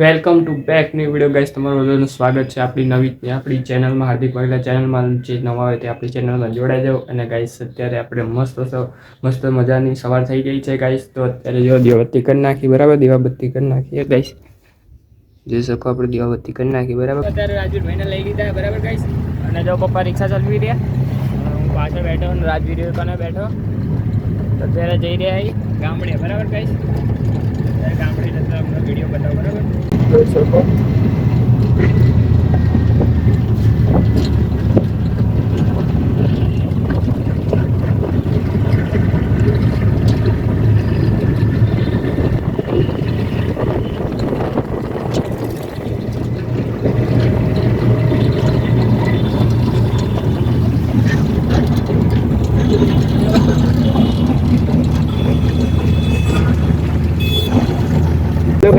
Welcome to back new video guys, તમારું બધાનું સ્વાગત છે આપણી ચેનલમાં. હાર્દિક વાઘેલા ચેનલમાં જે નવા હોય તે આપણી ચેનલમાં જોડાઈ જાઓ. અને ગાઈસ અત્યારે આપણે મસ્ત મજાની સવાર થઈ ગઈ છે ગાઈસ. તો અત્યારે જો દીવાબત્તી કરી નાખી, બરાબર. દીવાબત્તી કરી નાખીએ ગાઈસ, જોઈ શકો આપણે દીવાબત્તી કરી નાખી, બરાબર. અત્યારે રાજુભાઈને લઈ લીધા, બરાબર ગાઈસ. અને જો પપ્પા રિક્ષા ચલાવી રહ્યા, હું પાછળ બેઠો અને રાજવીર કને બેઠો. અત્યારે જઈ રહ્યા ગામડે, બરાબર ગાઈસ. ગામડે જતા અમને વિડીયો બતાવો, બરાબર. જોઈ શકો.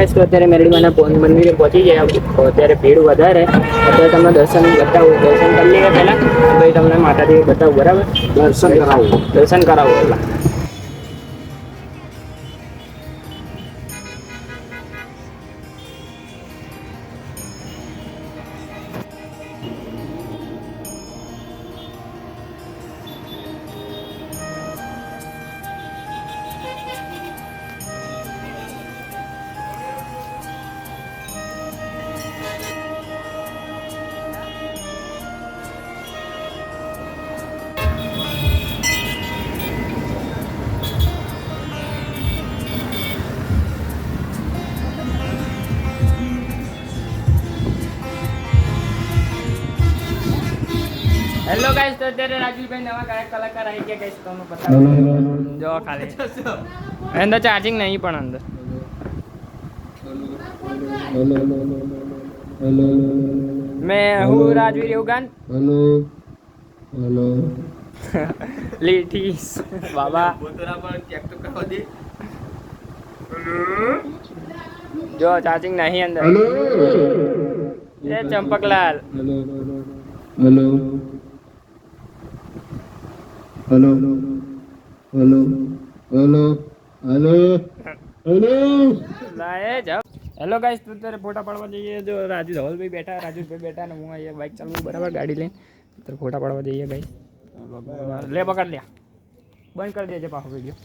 તો અત્યારે મેરડીમાના મંદિરે પહોંચી ગયા. અત્યારે ભીડ વધારે. અત્યારે તમને દર્શન બતાવું, દર્શન કરી લઈએ પહેલાં, પછી તમને માતાજી બતાવું, બરાબર. દર્શન કરાવું પહેલાં. હેલો ગાઈસ, તો અત્યારે રાજવીરભાઈ નવા ગાયક કલાકાર આવી ગયા ગાઈસ. તમને બતાવું જો ખાલી અંદર ચાર્જિંગ નહીં, પણ અંદર मैं हूँ राजवीर योगान. हेलो લીઠી બાબા જો ચાર્જિંગ નહીં અંદર. એ Champaklal. Hello hello hello hello hello hello લાય જાવ. હેલો ગાઈસ, તો અત્યારે ફોટા પાડવા જઈએ. જો રાજુ ધવલભાઈ બેઠા, રાજુભાઈ બેઠા ને હું અહીંયા બાઇક ચાલવું, બરાબર, ગાડી લઈને. અત્યારે ફોટા પાડવા જઈએ ગાઈસ. લે પકડ લ્યા, બંધ કરી દેજે પાછો વિડીયો.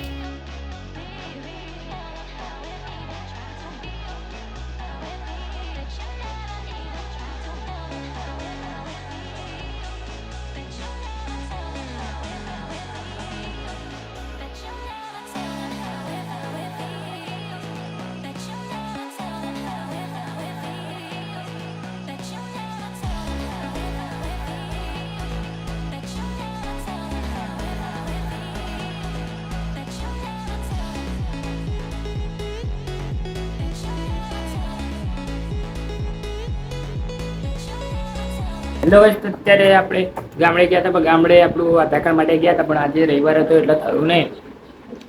હેલો ગાઈસ, તો અત્યારે આપણે ગામડે ગયા હતા, પણ ગામડે આપણું આધાર કાર્ડ માટે ગયા હતા, પણ આજે રવિવાર હતો એટલે થયું નહીં.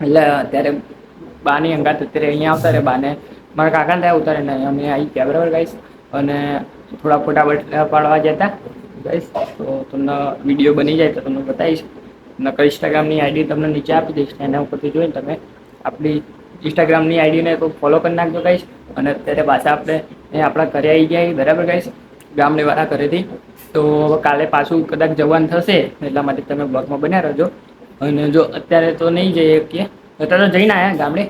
એટલે અત્યારે બાની અંગાત અત્યારે અહીંયા આવતા રહે. બાને મારા કાકાને ત્યાં ઉતારે ને અમે આવી ગયા, બરાબર ગાઈસ. અને થોડા ફોટા પાડવા જતા ગાઈસ. તો તમને વિડીયો બની જાય તો તમને બતાવીશ. નકર ઇન્સ્ટાગ્રામની આઈડી તમને નીચે આપી દઈશ, એના ઉપરથી જોઈને તમે આપણી ઇન્સ્ટાગ્રામની આઈડીને તો ફોલો કરી નાખજો ગાઈસ. અને અત્યારે પાછા આપણે આપણા ઘરે આવી ગયા, બરાબર ગાઈસ, ગામડે વાળા ઘરેથી. તો કાલે પાછું કદાચ જવાનું થશે, એટલા માટે તમે બ્લોગમાં બન્યા રહેજો. અને જો અત્યારે તો નહીં જઈએ કે અત્યારે તો જઈને આવ્યા ગામડે,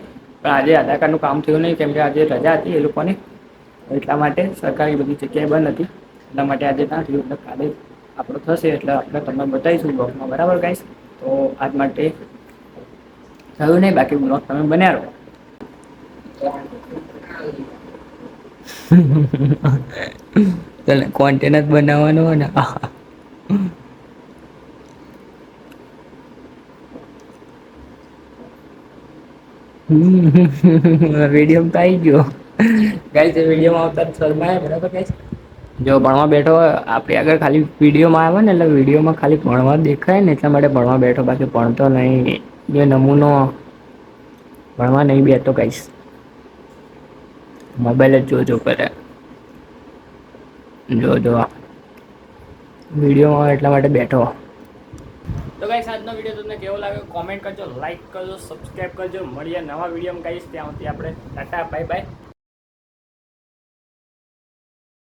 પણ આજે આધાર કાર્ડનું કામ થયું નહીં, કેમ કે આજે રજા હતી એ લોકોની. એટલા માટે સરકારી બધી જગ્યાએ બંધ હતી, એટલા માટે આજે ના થયું. એટલે કાલે આપણું થશે એટલે આપણે તમને બતાવીશું બ્લોગમાં, બરાબર ગાઈસ. તો આજ માટે થયું નહીં, બાકી બ્લોગ તમે બન્યા રહો. તને કોન્ટેન્ટ જ બનાવવાનો હોય ને. વિડીયો તો આવી ગયો ગાઈસ. વિડીયોમાં આવતા શર્માય, બરાબર ગાઈસ. જો ભણવા બેઠો હોય આપણે આગળ, ખાલી વિડીયોમાં આવે ને એટલે વિડીયોમાં ખાલી ભણવા દેખાય ને, એટલા માટે ભણવા બેઠો, બાકી ભણતો નહીં. જે નમૂનો ભણવા નહીં બેઠતો ગાઈસ, મોબાઈલ જ જોજો કરે. જો વિડીયોમાં એટલા માટે બેઠો. તો ગાઈસ, આજનો વિડીયો તમને કેવો લાગ્યો કોમેન્ટ કરજો, લાઈક કરજો, સબસ્ક્રાઈબ કરજો. મળીએ નવા વિડીયોમાં ગાઈસ. ત્યાં સુધી આપણે ટાટા, બાય બાય.